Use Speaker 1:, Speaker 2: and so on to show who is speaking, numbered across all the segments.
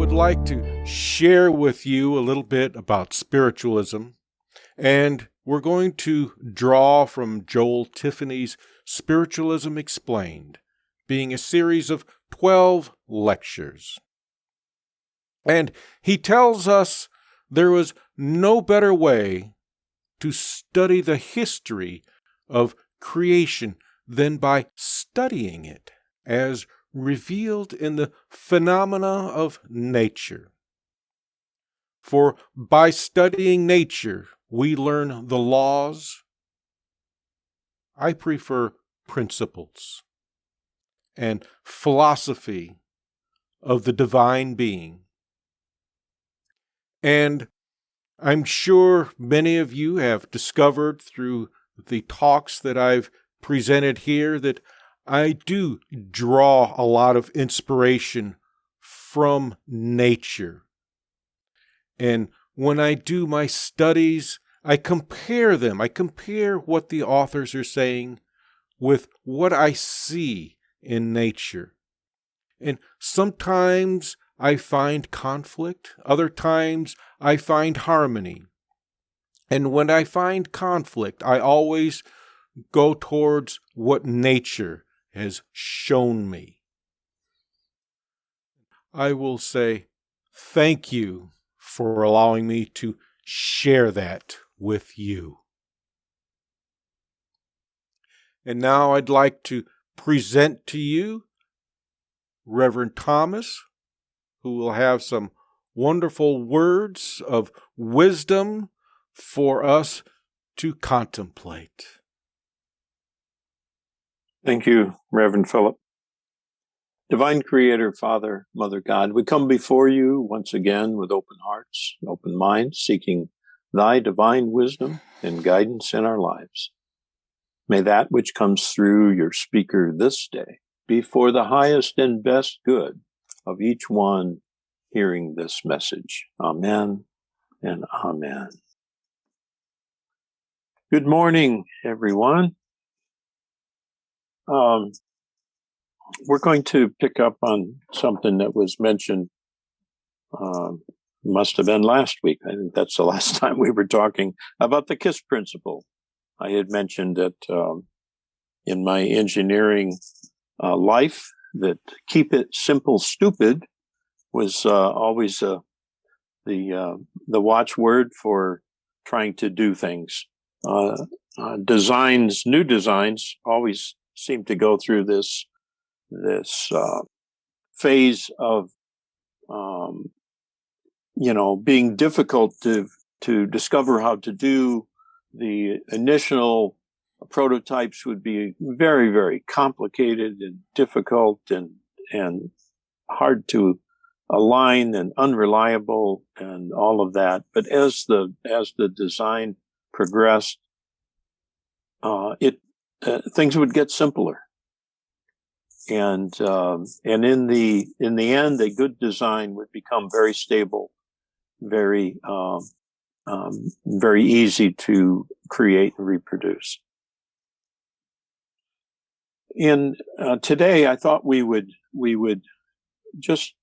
Speaker 1: would like to share with you a little bit about spiritualism, and we're going to draw from Joel Tiffany's Spiritualism Explained, being a series of 12 lectures. And he tells us there was no better way to study the history of creation than by studying it as revealed in the phenomena of nature. For by studying nature, we learn the laws. I prefer principles and philosophy of the divine being. And I'm sure many of you have discovered through the talks that I've presented here that I do draw a lot of inspiration from nature. And when I do my studies, I compare them. I compare what the authors are saying with what I see in nature. And sometimes I find conflict. Other times I find harmony. And when I find conflict, I always go towards what nature has shown me. I will say thank you for allowing me to share that with you. And now I'd like to present to you Reverend Thomas, who will have some wonderful words of wisdom for us to contemplate.
Speaker 2: Thank you, Reverend Philip. Divine Creator, Father, Mother God, we come before you once again with open hearts, open minds, seeking thy divine wisdom and guidance in our lives. May that which comes through your speaker this day be for the highest and best good of each one hearing this message. Amen and amen. Good morning, everyone. We're going to pick up on something that was mentioned, must have been last week. I think that's the last time we were talking about the KISS principle. I had mentioned that in my engineering life, that keep it simple, stupid was always the watchword for trying to do things. New designs always seem to go through this phase of being difficult to discover how to do. The initial prototypes would be very, very complicated and difficult and hard to align and unreliable and all of that. But as the design progressed, things would get simpler. And in the end, a good design would become very stable, very easy to create and reproduce. And today, I thought we would just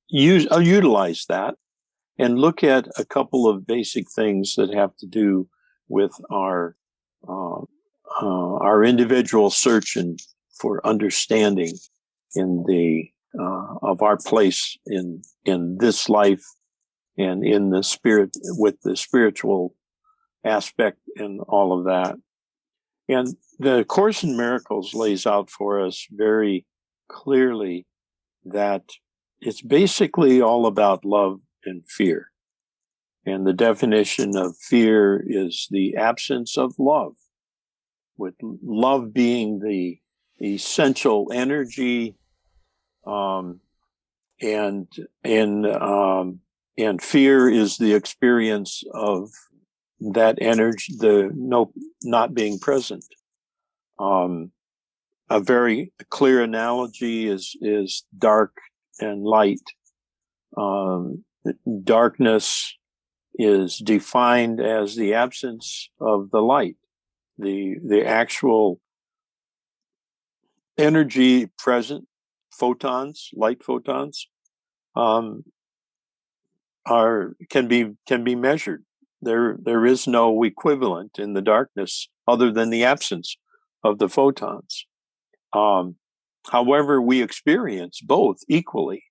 Speaker 2: utilize that and look at a couple of basic things that have to do with our individual search and for understanding in of our place in this life and in the spirit, with the spiritual aspect and all of that. And the Course in Miracles lays out for us very clearly that it's basically all about love and fear. And the definition of fear is the absence of love, with love being the essential energy, and fear is the experience of that energy, not being present. A very clear analogy is dark and light. Darkness is defined as the absence of the light, the actual energy present photons, light photons, can be measured. There is no equivalent in the darkness other than the absence of the photons. However, we experience both equally.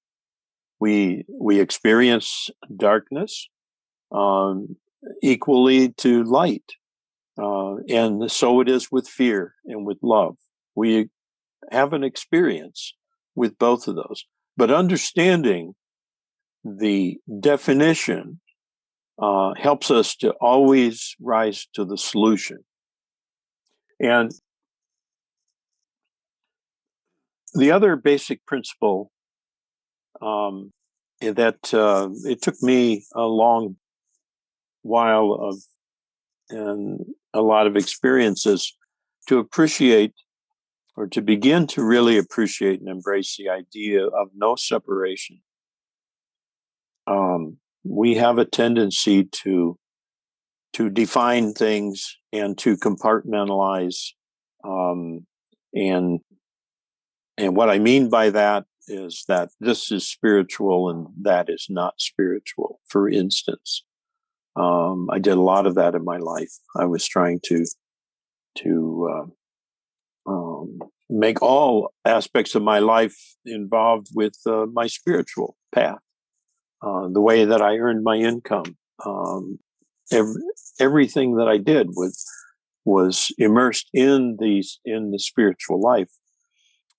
Speaker 2: We experience darkness equally to light, and so it is with fear and with love. We have an experience with both of those, but understanding the definition helps us to always rise to the solution. And the other basic principle that it took me a long while and a lot of experiences to appreciate, or to begin to really appreciate and embrace, the idea of no separation. We have a tendency to define things and to compartmentalize, and what I mean by that is that this is spiritual and that is not spiritual. For instance, I did a lot of that in my life. I was trying to make all aspects of my life involved with my spiritual path, the way that I earned my income. Everything that I did was immersed in the spiritual life,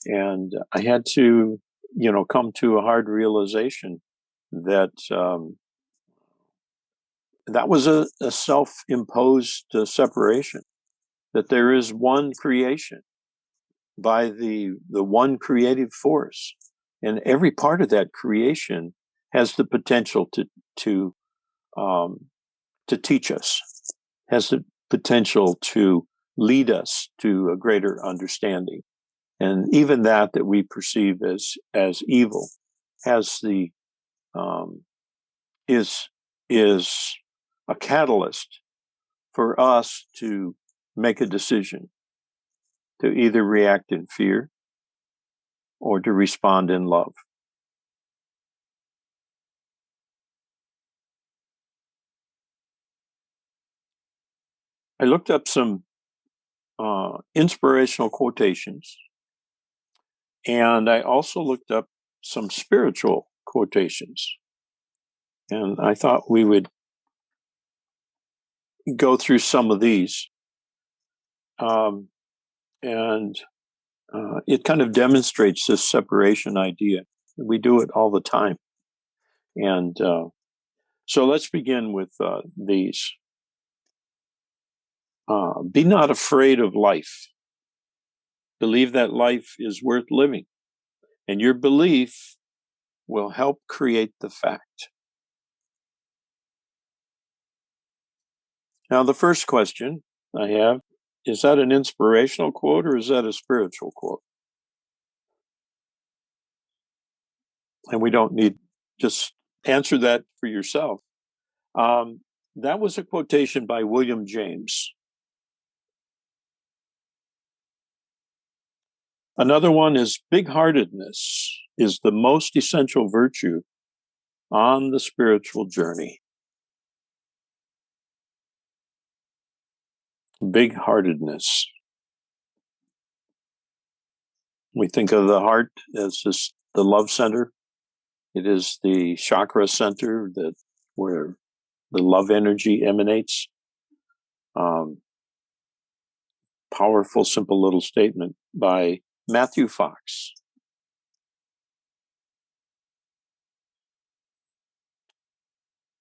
Speaker 2: and I had to, come to a hard realization that that was a self-imposed separation. That there is one creation by the one creative force, and every part of that creation has the potential to teach us, has the potential to lead us to a greater understanding, and even that we perceive as evil has the is a catalyst for us to make a decision to either react in fear or to respond in love. I looked up some inspirational quotations, and I also looked up some spiritual quotations. And I thought we would go through some of these. And it kind of demonstrates this separation idea. We do it all the time. And so let's begin with these. Be not afraid of life. Believe that life is worth living, and your belief will help create the fact. Now, the first question I have, is that an inspirational quote or is that a spiritual quote? And we don't need, just answer that for yourself. That was a quotation by William James. Another one is, big-heartedness is the most essential virtue on the spiritual journey. Big-heartedness. We think of the heart as just the love center. It is the chakra center where the love energy emanates. Powerful, simple little statement by Matthew Fox.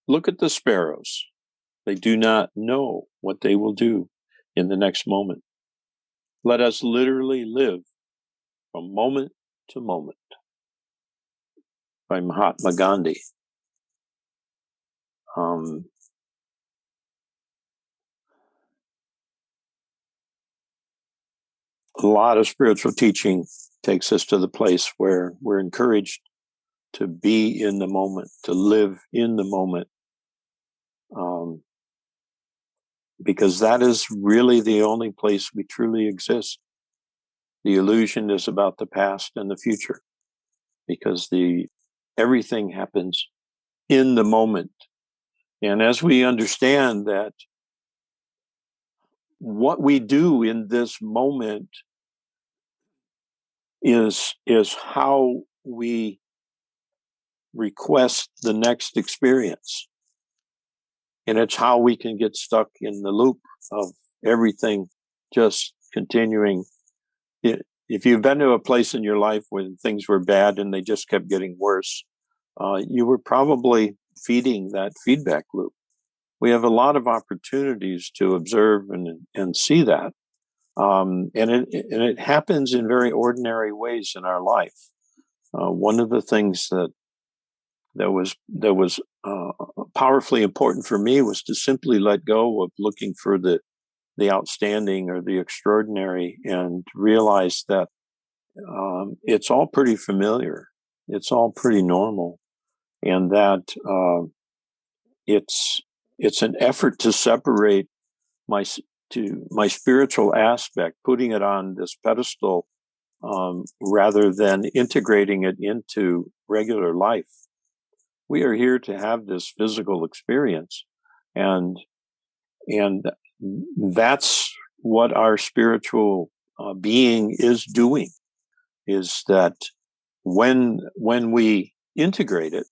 Speaker 2: Look at the sparrows. They do not know what they will do in the next moment. Let us literally live from moment to moment. By Mahatma Gandhi. A lot of spiritual teaching takes us to the place where we're encouraged to be in the moment, to live in the moment, because that is really the only place we truly exist. The illusion is about the past and the future. because everything happens in the moment. And as we understand that what we do in this moment is how we request the next experience. And it's how we can get stuck in the loop of everything just continuing. If you've been to a place in your life when things were bad and they just kept getting worse, you were probably feeding that feedback loop. We have a lot of opportunities to observe and see that. And it happens in very ordinary ways in our life. One of the things that was powerfully important for me was to simply let go of looking for the outstanding or the extraordinary, and realize that it's all pretty familiar, it's all pretty normal, and that it's an effort to separate my spiritual aspect, putting it on this pedestal, rather than integrating it into regular life. We are here to have this physical experience, and that's what our spiritual being is doing. Is that when we integrate it,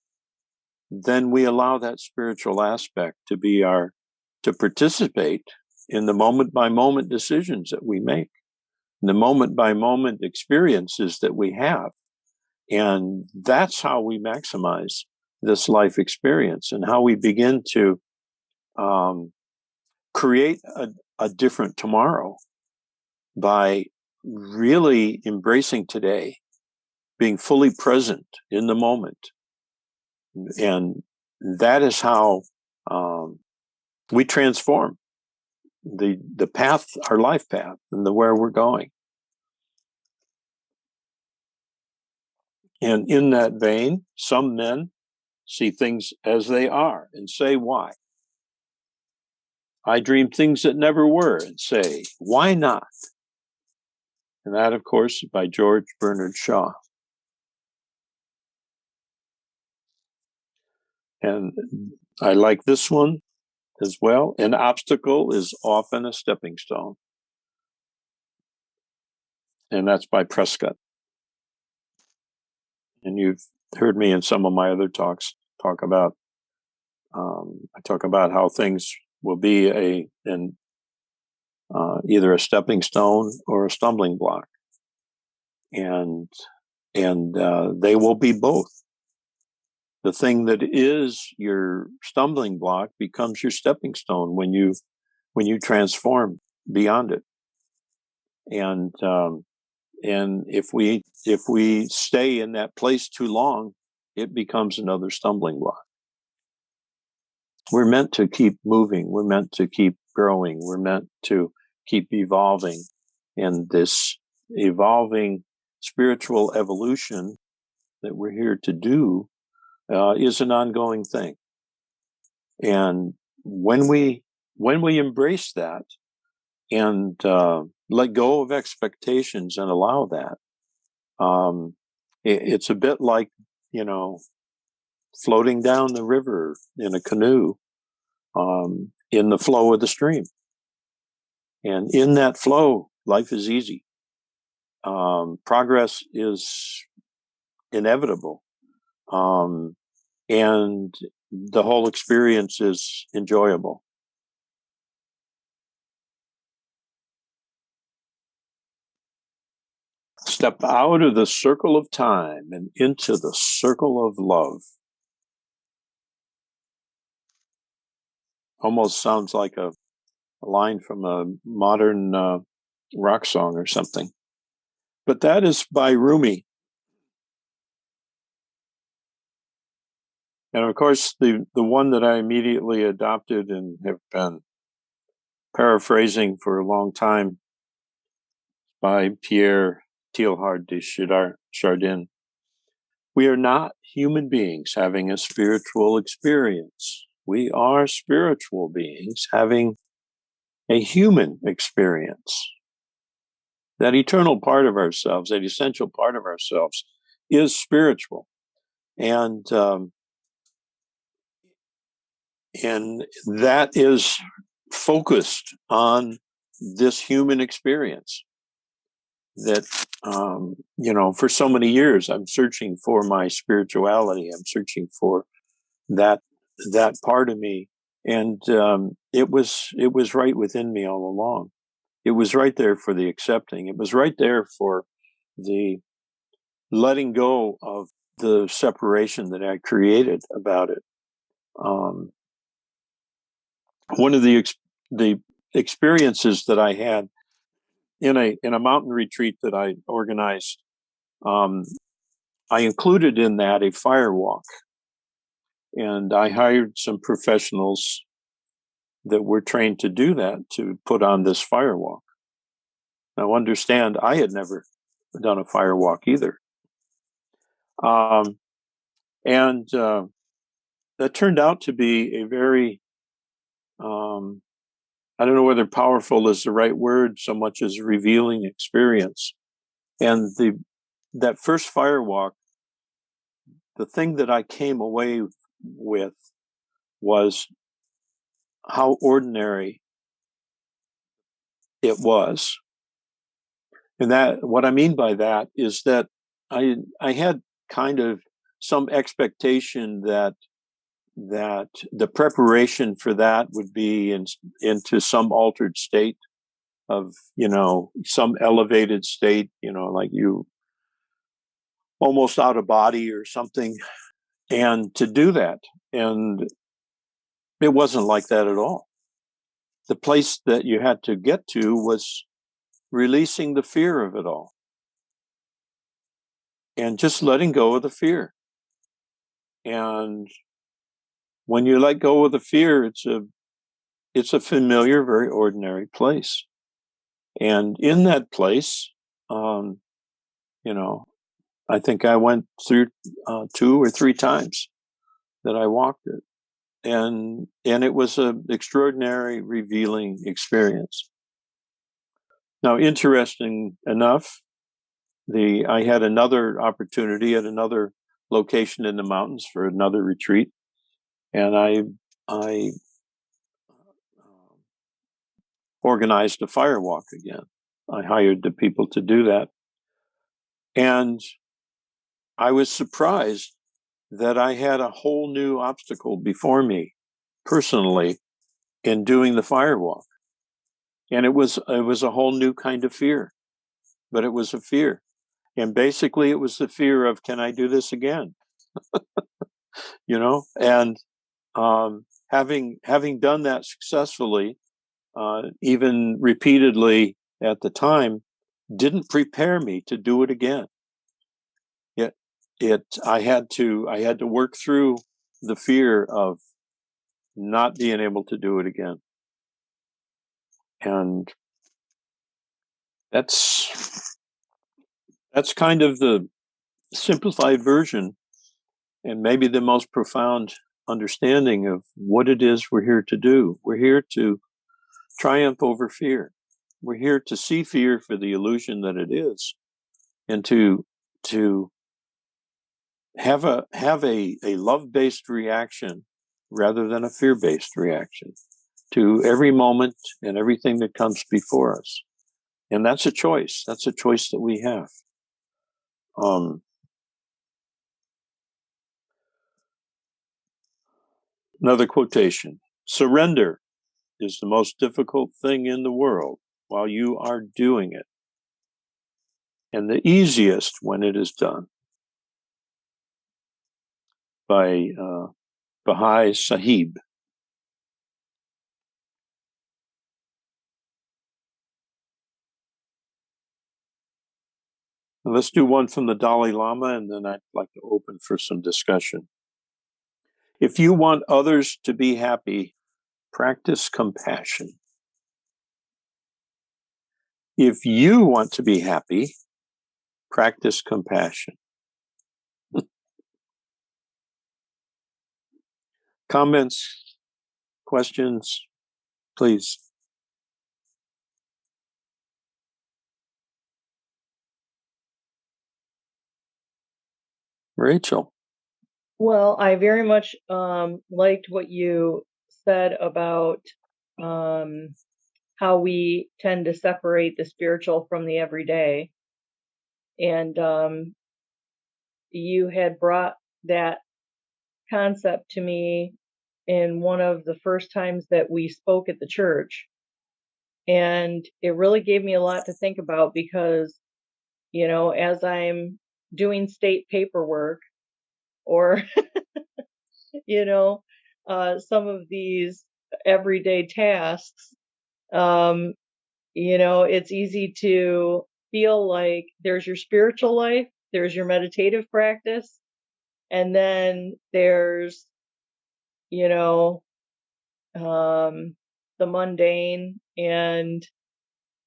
Speaker 2: then we allow that spiritual aspect to participate in the moment by moment decisions that we make, the moment by moment experiences that we have. And that's how we maximize this life experience, and how we begin to create a different tomorrow by really embracing today, being fully present in the moment. And that is how we transform the path, our life path, and where we're going. And in that vein, some men see things as they are and say, why? I dream things that never were and say, why not? And that, of course, is by George Bernard Shaw. And I like this one as well. An obstacle is often a stepping stone. And that's by Prescott. And you've heard me in some of my other talks talk about, I talk about how things will be either a stepping stone or a stumbling block. And they will be both. The thing that is your stumbling block becomes your stepping stone when you transform beyond it. And if we stay in that place too long, it becomes another stumbling block. We're meant to keep moving. We're meant to keep growing. We're meant to keep evolving. And this evolving spiritual evolution that we're here to do is an ongoing thing. And when we embrace that and let go of expectations and allow that, it's a bit like, floating down the river in a canoe, in the flow of the stream. And in that flow, life is easy. Progress is inevitable. And the whole experience is enjoyable. Step out of the circle of time and into the circle of love. Almost sounds like a line from a modern rock song or something. But that is by Rumi. And of course, the one that I immediately adopted and have been paraphrasing for a long time, by Pierre Teilhard de Chardin. We are not human beings having a spiritual experience. We are spiritual beings having a human experience. That eternal part of ourselves, that essential part of ourselves, is spiritual, and that is focused on this human experience. That for so many years, I'm searching for my spirituality. I'm searching for that part of me, and it was right within me all along. It was right there for the accepting. It was right there for the letting go of the separation that I created about it. One of the experiences that I had in a mountain retreat that I organized, I included in that a fire walk, and I hired some professionals that were trained to do that, to put on this fire walk. Now, understand, I had never done a fire walk either. And that turned out to be a very, I don't know whether powerful is the right word so much as revealing experience. And that first fire walk, the thing that I came away with was how ordinary it was. And that, what I mean by that is that I had kind of some expectation that the preparation for that would be into some altered state of, some elevated state, like you almost out of body or something, and to do that. And it wasn't like that at all. The place that you had to get to was releasing the fear of it all and just letting go of the fear. And when you let go of the fear, it's a familiar, very ordinary place. And in that place, I think I went through 2 or 3 times that I walked it, and it was an extraordinary, revealing experience. Now, interesting enough, I had another opportunity at another location in the mountains for another retreat, and I organized a fire walk again. I hired the people to do that, and I was surprised that I had a whole new obstacle before me personally in doing the fire walk. And it was a whole new kind of fear, but it was a fear. And basically it was the fear of, can I do this again? And having done that successfully, even repeatedly at the time, didn't prepare me to do it again. I had to work through the fear of not being able to do it again. And that's kind of the simplified version, and maybe the most profound understanding of what it is we're here to do. We're here to triumph over fear. We're here to see fear for the illusion that it is, and to have a love-based reaction rather than a fear-based reaction to every moment and everything that comes before us. And that's a choice. That's a choice that we have. Another quotation: surrender is the most difficult thing in the world while you are doing it, and the easiest when it is done. By Bahá'í Sahib. Let's do one from the Dalai Lama, and then I'd like to open for some discussion. If you want others to be happy, practice compassion. If you want to be happy, practice compassion. Comments, questions, please. Rachel.
Speaker 3: Well, I very much liked what you said about how we tend to separate the spiritual from the everyday. And you had brought that concept to me in one of the first times that we spoke at the church. And it really gave me a lot to think about because, as I'm doing state paperwork or, some of these everyday tasks, um, it's easy to feel like there's your spiritual life, there's your meditative practice, and then there's, you know, the mundane and,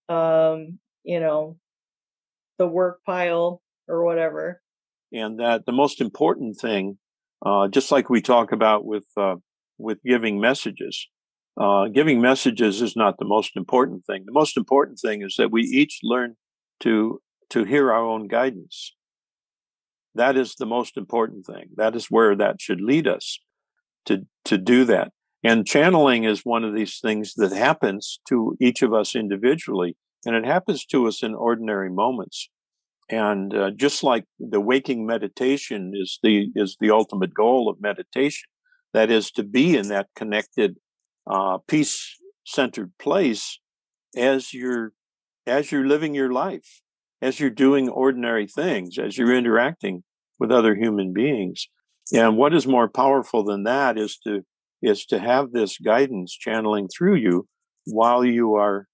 Speaker 3: um, you know, the work pile or whatever.
Speaker 2: And that the most important thing, just like we talk about with giving messages, giving messages is not the most important thing. The most important thing is that we each learn to hear our own guidance. That is the most important thing. That is where that should lead us to do that. And channeling is one of these things that happens to each of us individually, and it happens to us in ordinary moments. And just like the waking meditation is the ultimate goal of meditation, that is to be in that connected, peace centered place as you're living your life, as you're doing ordinary things, as you're interacting with other human beings. And what is more powerful than that is to have this guidance channeling through you while you are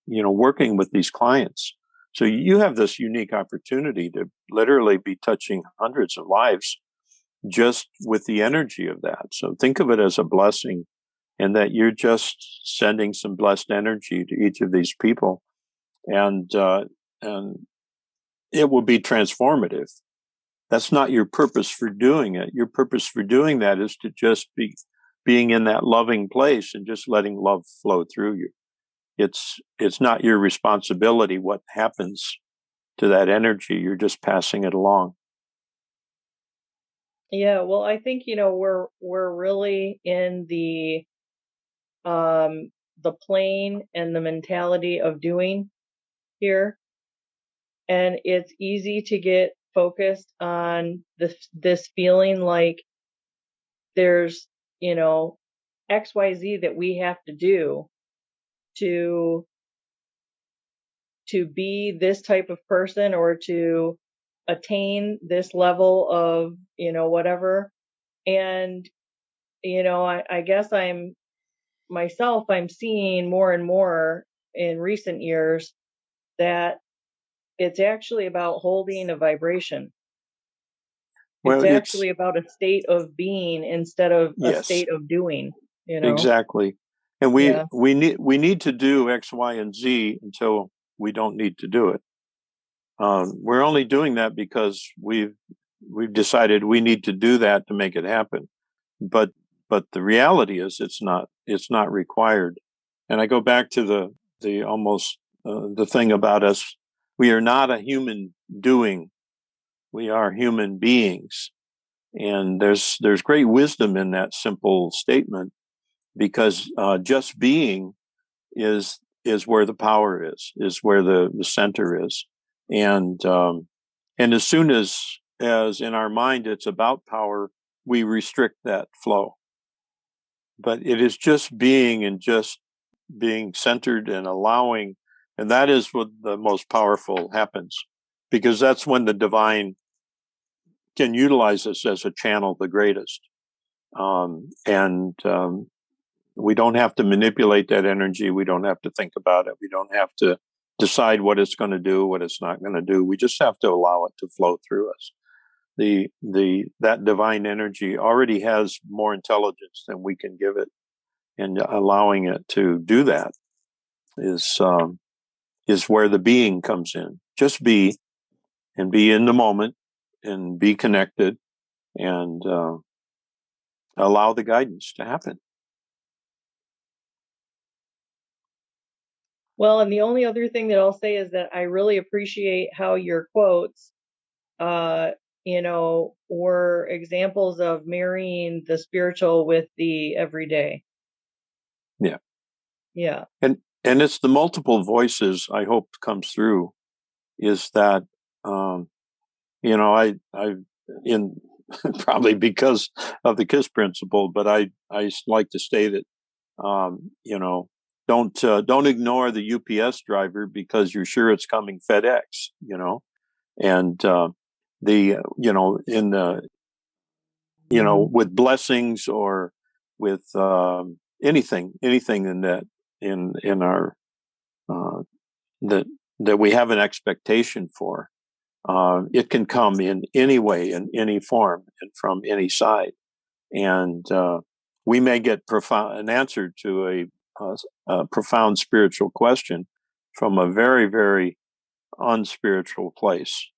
Speaker 2: working with these clients. So you have this unique opportunity to literally be touching hundreds of lives just with the energy of that. So think of it as a blessing, and that you're just sending some blessed energy to each of these people, and it will be transformative. That's not your purpose for doing it. Your purpose for doing that is to just be being in that loving place and just letting love flow through you. It's not your responsibility what happens to that energy. You're just passing it along.
Speaker 3: Yeah, well, I think, we're really in the plane and the mentality of doing here. And it's easy to get focused on this feeling like there's, XYZ that we have to do to be this type of person or to attain this level of, whatever. And, I guess I'm seeing more and more in recent years that it's actually about holding a vibration. It's
Speaker 2: Well, it's
Speaker 3: actually about a state of being instead of a
Speaker 2: yes,
Speaker 3: state of doing, you know?
Speaker 2: exactly. And we
Speaker 3: Yeah.
Speaker 2: we need we need to do X, Y, and Z until we don't need to do it. We're only doing that because we've decided we need to do that to make it happen. But the reality is it's not required. And I go back to the almost the thing about us. We are not a human doing. We are human beings. And there's great wisdom in that simple statement, because just being is where the power is where the center is. And as soon as in our mind it's about power, we restrict that flow. But it is just being, and just being centered and allowing, and that is what the most powerful happens, because that's when the divine can utilize us as a channel the greatest. And we don't have to manipulate that energy. We don't have to think about it. We don't have to decide what it's going to do, what it's not going to do. We just have to allow it to flow through us. That divine energy already has more intelligence than we can give it, and allowing it to do that is where the being comes in. Just be, and be in the moment, and be connected, and allow the guidance to happen.
Speaker 3: Well, and the only other thing that I'll say is that I really appreciate how your quotes were examples of marrying the spiritual with the everyday.
Speaker 2: Yeah.
Speaker 3: Yeah.
Speaker 2: And it's the multiple voices I hope comes through is that, I in probably because of the KISS principle, but I like to say that, don't ignore the UPS driver because you're sure it's coming FedEx, and in the with blessings or with anything in that in our that we have an expectation for. It can come in any way, in any form, and from any side. And we may get an answer to a profound spiritual question from a very, very unspiritual place.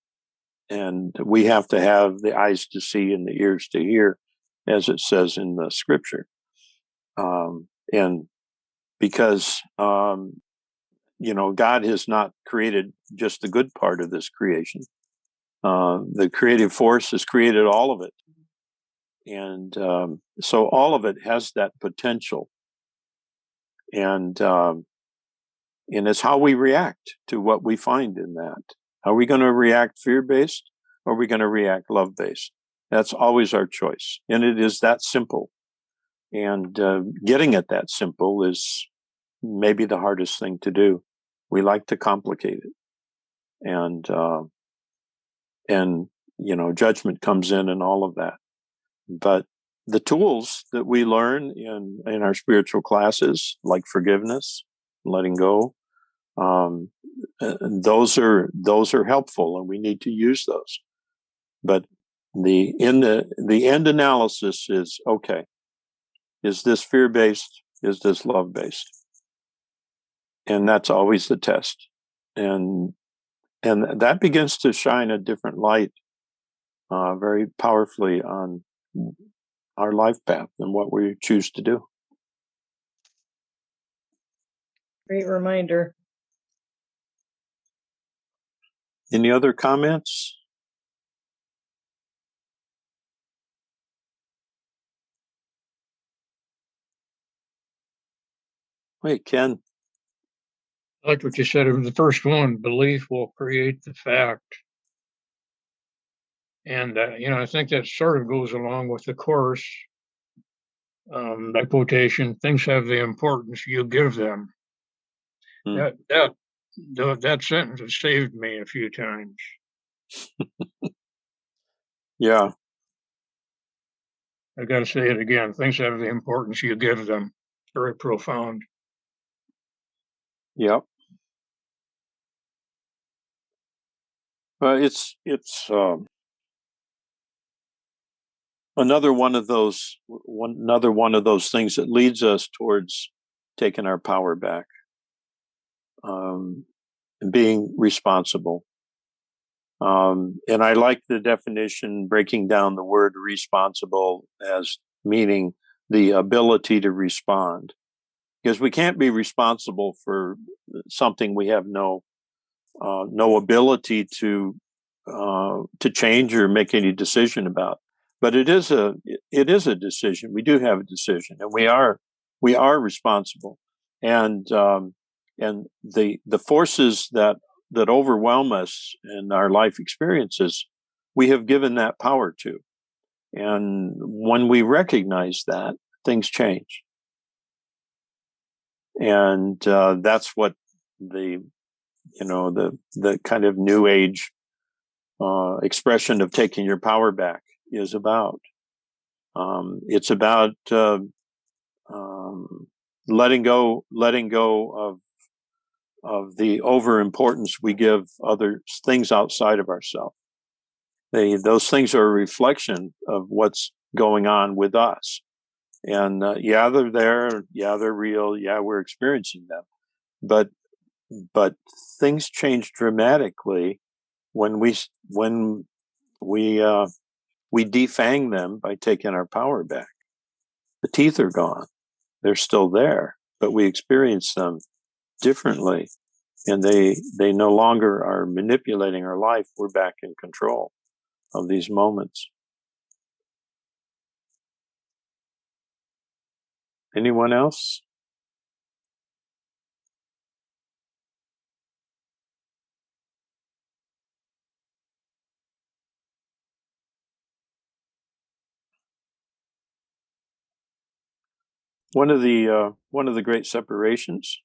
Speaker 2: And we have to have the eyes to see and the ears to hear, as it says in the scripture. And because, God has not created just the good part of this creation. The creative force has created all of it. And so all of it has that potential. And it's how we react to what we find in that. Are we going to react fear-based or are we going to react love-based? That's always our choice. And it is that simple. And getting it that simple is maybe the hardest thing to do. We like to complicate it. And judgment comes in and all of that. But the tools that we learn in our spiritual classes, like forgiveness, letting go, those are helpful, and we need to use those. But the end analysis is, okay, is this fear-based? Is this love-based? And that's always the test. And that begins to shine a different light very powerfully on our life path and what we choose to do.
Speaker 3: Great reminder.
Speaker 2: Any other comments? Wait, Ken.
Speaker 4: I like what you said in the first one, belief will create the fact. And, I think that sort of goes along with the Course, that quotation, things have the importance you give them. That sentence has saved me a few times.
Speaker 2: Yeah.
Speaker 4: I got to say it again. Things have the importance you give them. Very profound.
Speaker 2: Yep. It's another one of those things that leads us towards taking our power back, and being responsible. And I like the definition, breaking down the word responsible as meaning the ability to respond, because we can't be responsible for something we have no ability to change or make any decision about. But it is a decision. We do have a decision, and we are responsible. And the forces that overwhelm us in our life experiences, we have given that power to. And when we recognize that, things change. And that's what the kind of new age expression of taking your power back is about. It's about letting go of the overimportance we give other things outside of ourselves. Those things are a reflection of what's going on with us. And they're there. Yeah, they're real. Yeah, we're experiencing them. But things change dramatically when we defang them by taking our power back. The teeth are gone. They're still there, but we experience them differently, and they no longer are manipulating our life. We're back in control. of these moments. Anyone else? One of the great separations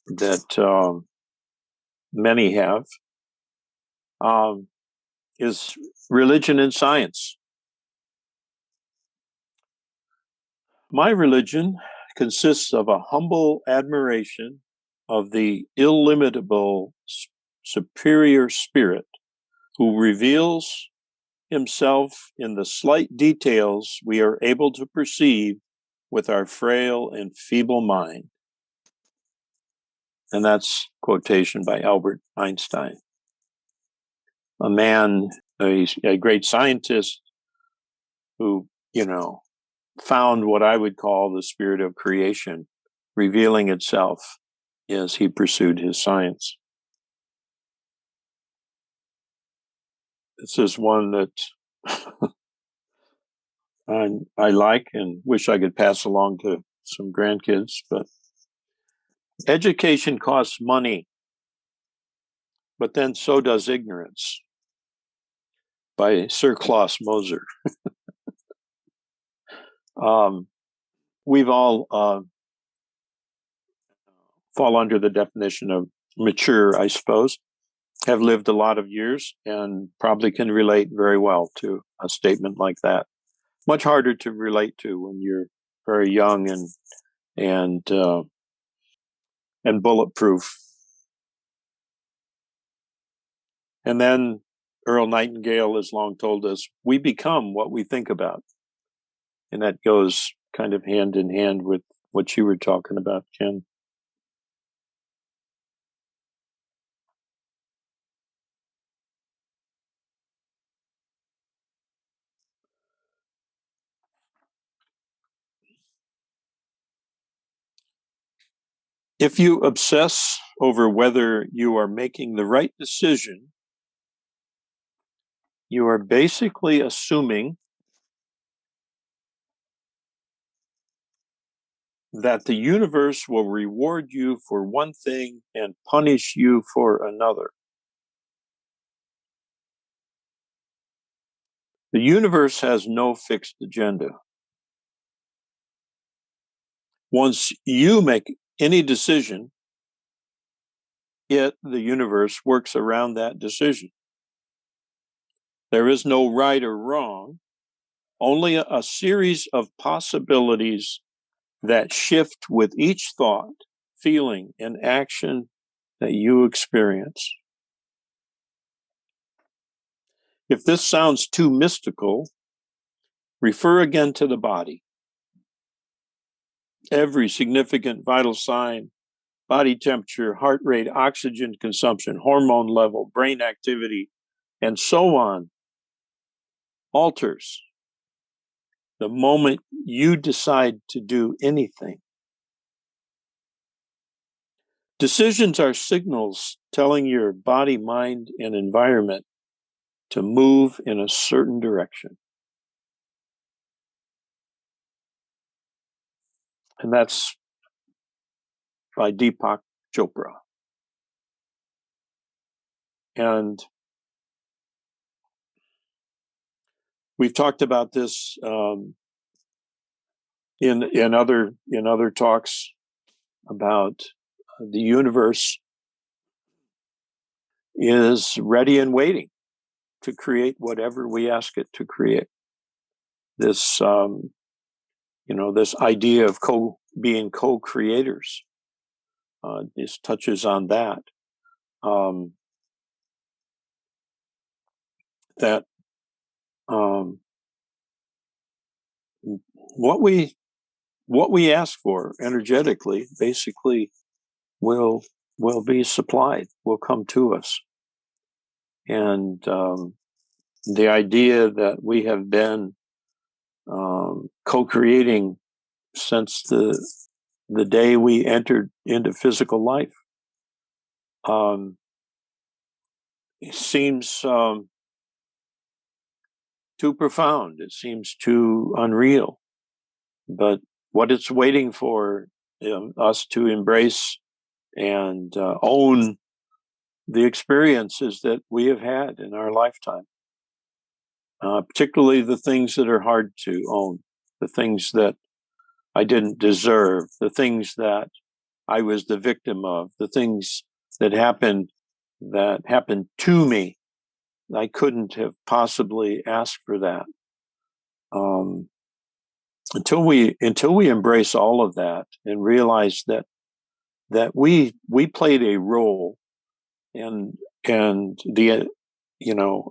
Speaker 2: that many have is religion and science. My religion consists of a humble admiration of the illimitable superior spirit who reveals himself in the slight details we are able to perceive with our frail and feeble mind. And that's quotation by Albert Einstein, a man, a great scientist who, found what I would call the spirit of creation revealing itself as he pursued his science. This is one that I like and wish I could pass along to some grandkids, but education costs money, but then so does ignorance, by Sir Klaus Moser. We've all fall under the definition of mature, I suppose, have lived a lot of years and probably can relate very well to a statement like that. Much harder to relate to when you're very young and bulletproof. And then Earl Nightingale has long told us, we become what we think about. And that goes kind of hand in hand with what you were talking about, Ken. If you obsess over whether you are making the right decision, you are basically assuming that the universe will reward you for one thing and punish you for another. The universe has no fixed agenda. Once you make any decision, the universe works around that decision. There is no right or wrong, only a series of possibilities that shift with each thought, feeling, and action that you experience. If this sounds too mystical, refer again to the body. Every significant vital sign, body temperature, heart rate, oxygen consumption, hormone level, brain activity, and so on, alters the moment you decide to do anything. Decisions are signals telling your body, mind, and environment to move in a certain direction. And that's by Deepak Chopra. And we've talked about this in other talks about the universe is ready and waiting to create whatever we ask it to create. This this idea of being co-creators. This touches on that. That what we ask for energetically, basically, will be supplied. Will come to us. And the idea that we have been co-creating since the day we entered into physical life seems too profound. It seems too unreal. But what it's waiting for us to embrace and own the experiences that we have had in our lifetime, particularly the things that are hard to own, the things that I didn't deserve, the things that I was the victim of, the things that happened to me. I couldn't have possibly asked for that. Until we embrace all of that and realize that we played a role, and the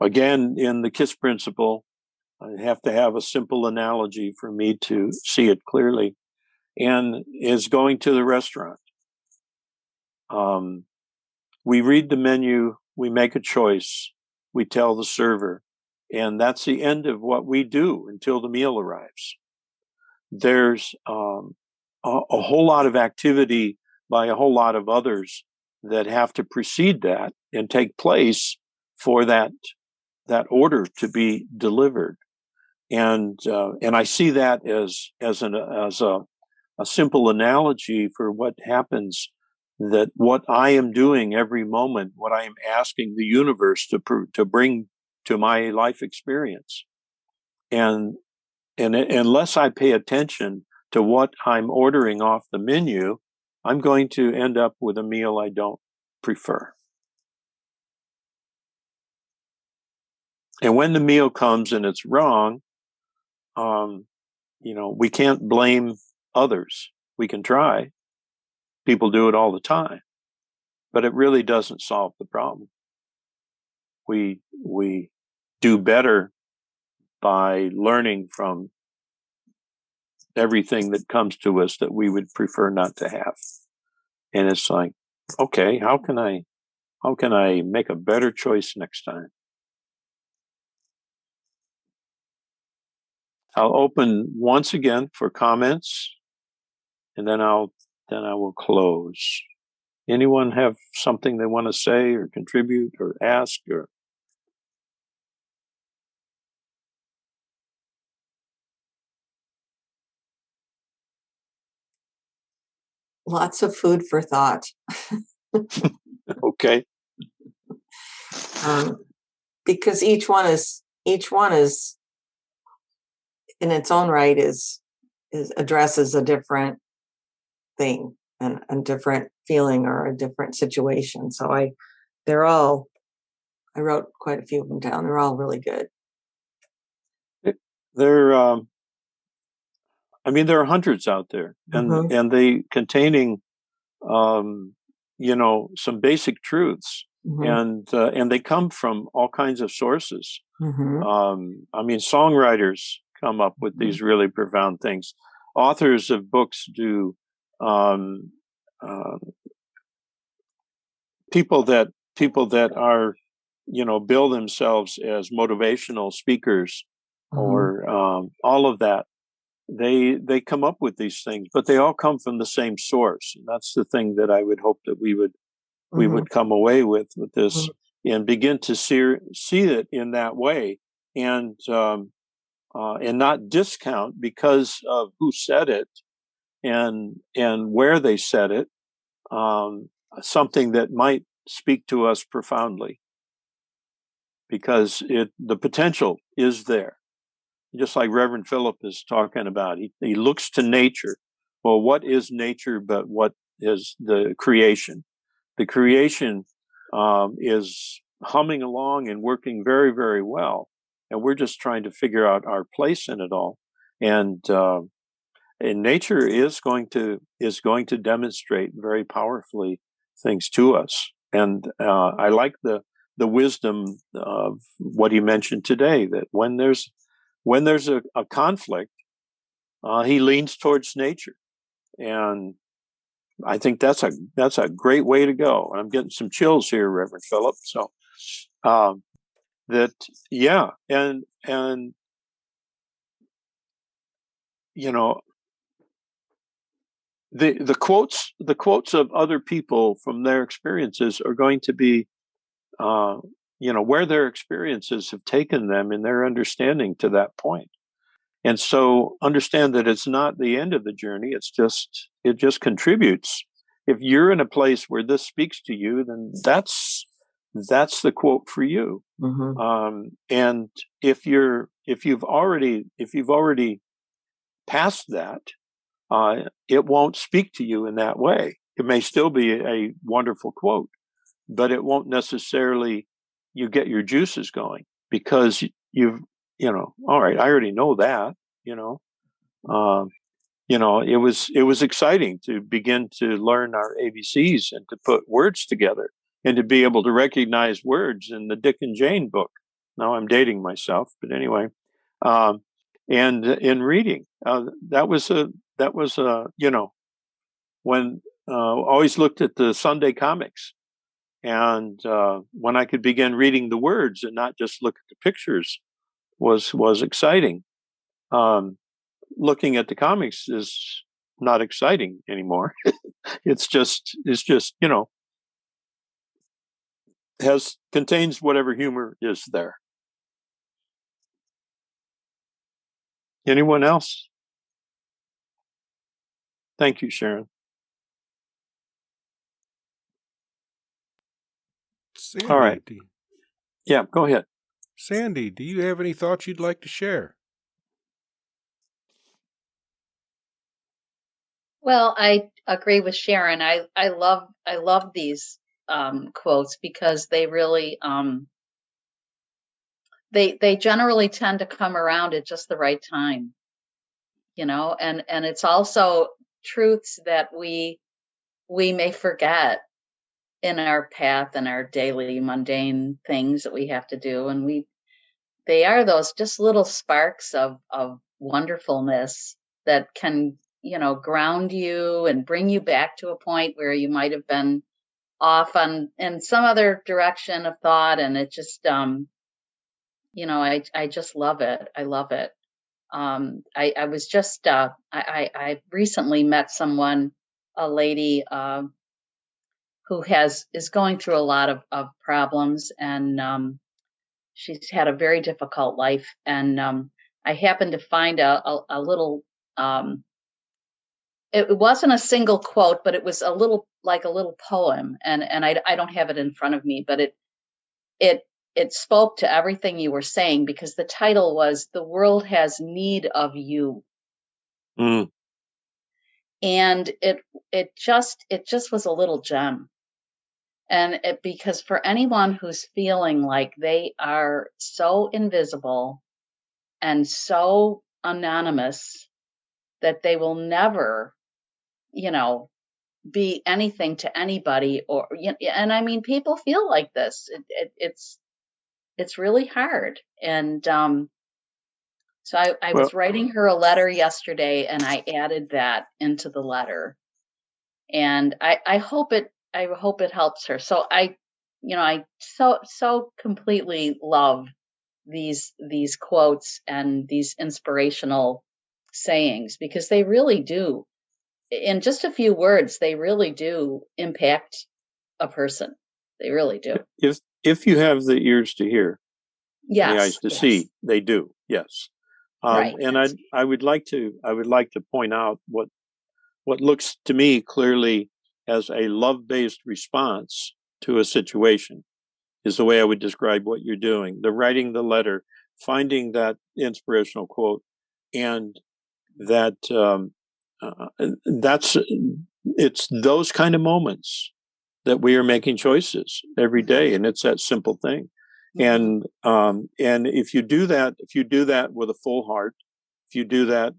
Speaker 2: again, in the KISS principle, I have to have a simple analogy for me to see it clearly, and is going to the restaurant. We read the menu, we make a choice, we tell the server, and that's the end of what we do until the meal arrives. There's a whole lot of activity by a whole lot of others that have to precede that and take place for that order to be delivered. And I see that as a simple analogy for what happens, that what I am doing every moment, what I am asking the universe to bring to my life experience. And unless I pay attention to what I'm ordering off the menu, I'm going to end up with a meal I don't prefer. And when the meal comes and it's wrong, we can't blame others. We can try. People do it all the time, but it really doesn't solve the problem. We do better by learning from everything that comes to us that we would prefer not to have. And it's like, okay, how can I make a better choice next time? I'll open once again for comments, and then I will close. Anyone have something they want to say or contribute or ask or?
Speaker 5: Lots of food for thought.
Speaker 2: Okay.
Speaker 5: Because each one is in its own right is addresses a different thing and a different feeling or a different situation. So I wrote quite a few of them down. They're all really good.
Speaker 2: There are hundreds out there, and they containing, some basic truths, and they come from all kinds of sources. Songwriters come up with these really profound things. Authors of books do. People that are, bill themselves as motivational speakers, or all of that. They come up with these things, but they all come from the same source. And that's the thing that I would hope that we would come away with this, and begin to see it in that way, and not discount because of who said it and where they said it, something that might speak to us profoundly, because the potential is there. Just like Reverend Philip is talking about, he looks to nature. Well, what is nature but what is the creation? The creation is humming along and working very, very well, and we're just trying to figure out our place in it all. And nature is going to demonstrate very powerfully things to us. And I like the wisdom of what he mentioned today, that when there's a conflict, he leans towards nature, and I think that's a great way to go. I'm getting some chills here, Reverend Philip. So the quotes of other people from their experiences are going to be where their experiences have taken them in their understanding to that point. And so understand that it's not the end of the journey. It just contributes. If you're in a place where this speaks to you, then that's the quote for you. And if you've already passed that, it won't speak to you in that way. It may still be a wonderful quote, but it won't necessarily you get your juices going because you've all right, I already know that. It was exciting to begin to learn our ABCs and to put words together and to be able to recognize words in the Dick and Jane book. Now I'm dating myself, but anyway, and in reading, that was when always looked at the Sunday comics, and when I could begin reading the words and not just look at the pictures was exciting. Looking at the comics is not exciting anymore. It's just contains whatever humor is there. Anyone else? Thank you, Sharon.
Speaker 1: Sandy,
Speaker 2: All right. Yeah, go ahead.
Speaker 1: Sandy, do you have any thoughts you'd like to share?
Speaker 6: Well, I agree with Sharon. I love these quotes because they really they generally tend to come around at just the right time, and it's also truths that we may forget in our path and our daily mundane things that we have to do, and they are those just little sparks of wonderfulness that can ground you and bring you back to a point where you might have been off in some other direction of thought, and it just I just love it. I love it. I was just I recently met someone, a lady who is going through a lot of problems, and she's had a very difficult life, and I happened to find a little it wasn't a single quote, but it was a little poem, and I don't have it in front of me, but it spoke to everything you were saying, because the title was "The World Has Need of You."
Speaker 2: Mm.
Speaker 6: And it just was a little gem. And because for anyone who's feeling like they are so invisible and so anonymous that they will never, be anything to anybody, and I mean, people feel like this. It's really hard. And so I
Speaker 2: Well,
Speaker 6: was writing her a letter yesterday, and I added that into the letter, and I hope it helps her. So I so completely love these quotes and these inspirational sayings, because they really do, in just a few words, they really do impact a person. They really do.
Speaker 2: if you have the ears to hear, and the eyes
Speaker 6: Yes.
Speaker 2: to
Speaker 6: Yes.
Speaker 2: see, they do. Yes.
Speaker 6: Right.
Speaker 2: And I would like to point out what looks to me clearly as a love-based response to a situation is the way I would describe what you're doing. The writing the letter, finding that inspirational quote, and that it's those kind of moments that we are making choices every day, and it's that simple thing.
Speaker 6: Mhm.
Speaker 2: And if you do that with a full heart, if you do that,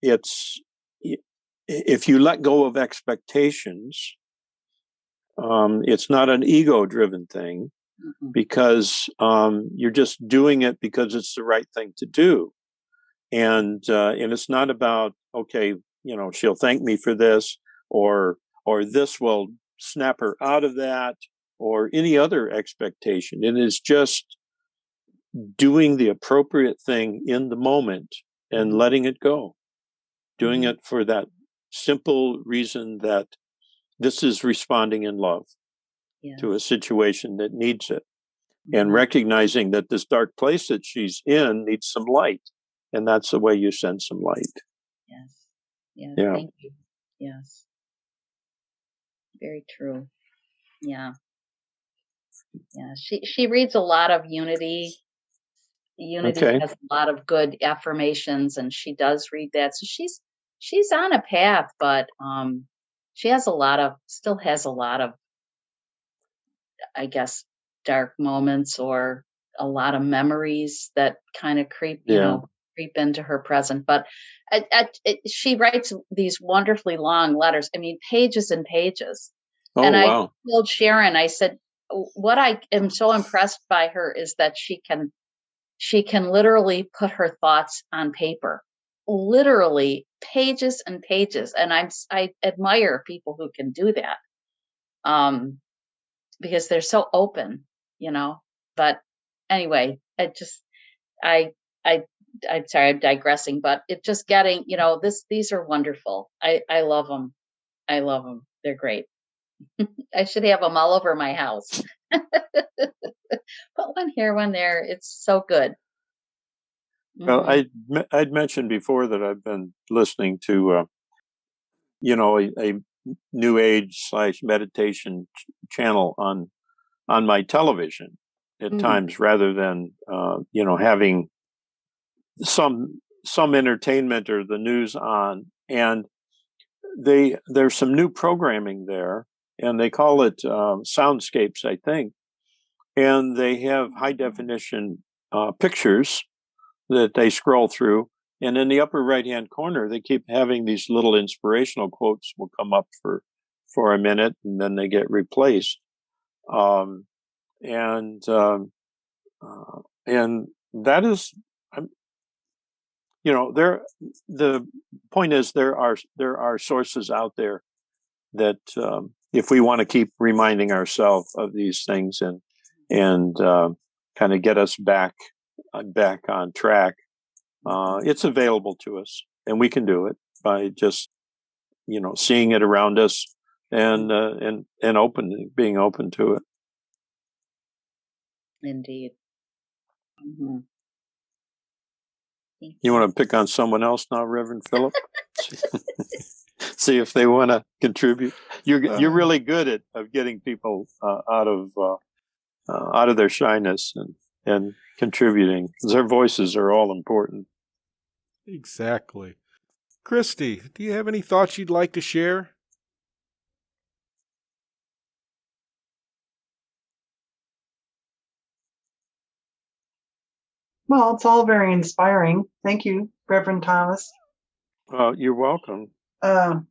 Speaker 2: it's if you let go of expectations, it's not an ego-driven thing,
Speaker 6: Mhm.
Speaker 2: because you're just doing it because it's the right thing to do, and it's not about, okay, she'll thank me for this, or this will snap her out of that, or any other expectation. It is just doing the appropriate thing in the moment and
Speaker 6: Mhm.
Speaker 2: letting it go, doing
Speaker 6: Mhm.
Speaker 2: it for that simple reason that this is responding in love to a
Speaker 6: Yes.
Speaker 2: situation that needs it. and
Speaker 6: Mhm.
Speaker 2: recognizing that this dark place that she's in needs some light. And that's the way you send some light.
Speaker 6: Yes. Yes.
Speaker 2: Yeah.
Speaker 6: Thank you. Yes. Very true. Yeah. Yeah. She reads a lot of Unity. Unity
Speaker 2: Okay.
Speaker 6: has a lot of good affirmations, and she does read that. So she's on a path, but she has a lot of still has a lot of, I guess, dark moments or a lot of memories that kind of
Speaker 2: Yeah.
Speaker 6: creep into her present. But she writes these wonderfully long letters. I mean, pages and pages.
Speaker 2: Oh,
Speaker 6: And I
Speaker 2: wow.
Speaker 6: told Sharon, I said, what I am so impressed by her is that she can literally put her thoughts on paper, literally pages and pages. And I admire people who can do that. Because they're so open, you know. But anyway, I I I'm sorry, I'm digressing, but it just getting, these are wonderful. I love them. I love them. They're great. I should have them all over my house. Put one here, one there. It's so good.
Speaker 2: Well,
Speaker 6: Mhm.
Speaker 2: I'd mentioned before that I've been listening to, a new age / meditation channel on my television at
Speaker 6: Mm.
Speaker 2: times, rather than, having some entertainment or the news on. And there's some new programming there, and they call it soundscapes, I think. And they have high definition pictures that they scroll through. And in the upper right hand corner, they keep having these little inspirational quotes will come up for a minute, and then they get replaced. Um, and and that is, there. The point is, there are sources out there that, if we want to keep reminding ourselves of these things, and kind of get us back on track, it's available to us, and we can do it by just seeing it around us, and being open to it.
Speaker 6: Indeed. Mhm. Thank
Speaker 2: You
Speaker 6: you.
Speaker 2: want to pick on someone else now, Reverend Philip? See if they want to contribute. You're really good at of getting people out of their shyness and contributing. Their voices are all important.
Speaker 1: Exactly. Christy, do you have any thoughts you'd like to share?
Speaker 7: Well, it's all very inspiring. Thank you, Reverend Thomas.
Speaker 2: You're welcome.
Speaker 7: A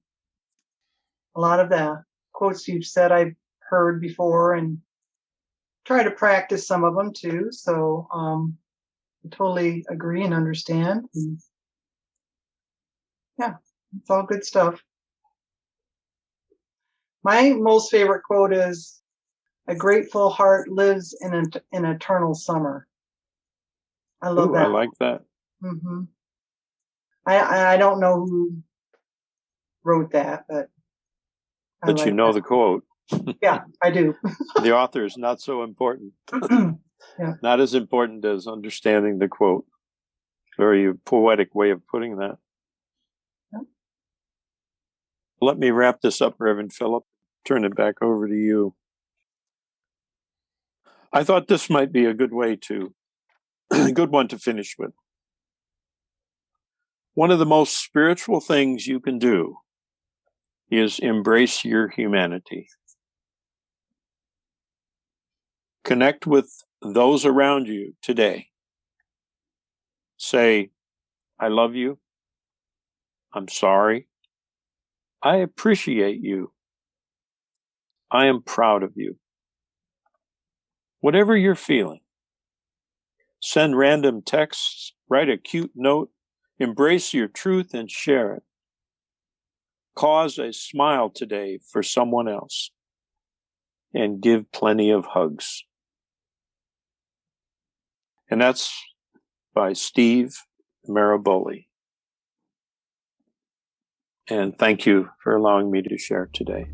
Speaker 7: lot of the quotes you've said I've heard before and try to practice some of them too. So I totally agree and understand. And yeah, it's all good stuff. My most favorite quote is, "A grateful heart lives in an eternal summer." I love
Speaker 2: Ooh, I
Speaker 7: that.
Speaker 2: like that.
Speaker 7: Hmm I don't know who wrote that, but I
Speaker 2: But you
Speaker 7: like
Speaker 2: know
Speaker 7: that.
Speaker 2: the quote.
Speaker 7: Yeah, I do.
Speaker 2: The author is not so important.
Speaker 7: Yeah.
Speaker 2: Not as important as understanding the quote. Very poetic way of putting that.
Speaker 7: Yeah.
Speaker 2: Let me wrap this up, Reverend Philip. Turn it back over to you. I thought this might be a good way a good one to finish with. One of the most spiritual things you can do is embrace your humanity. Connect with those around you today. Say, I love you. I'm sorry. I appreciate you. I am proud of you. Whatever you're feeling, send random texts, write a cute note, embrace your truth and share it. Cause a smile today for someone else, and give plenty of hugs. And that's by Steve Maraboli. And thank you for allowing me to share today.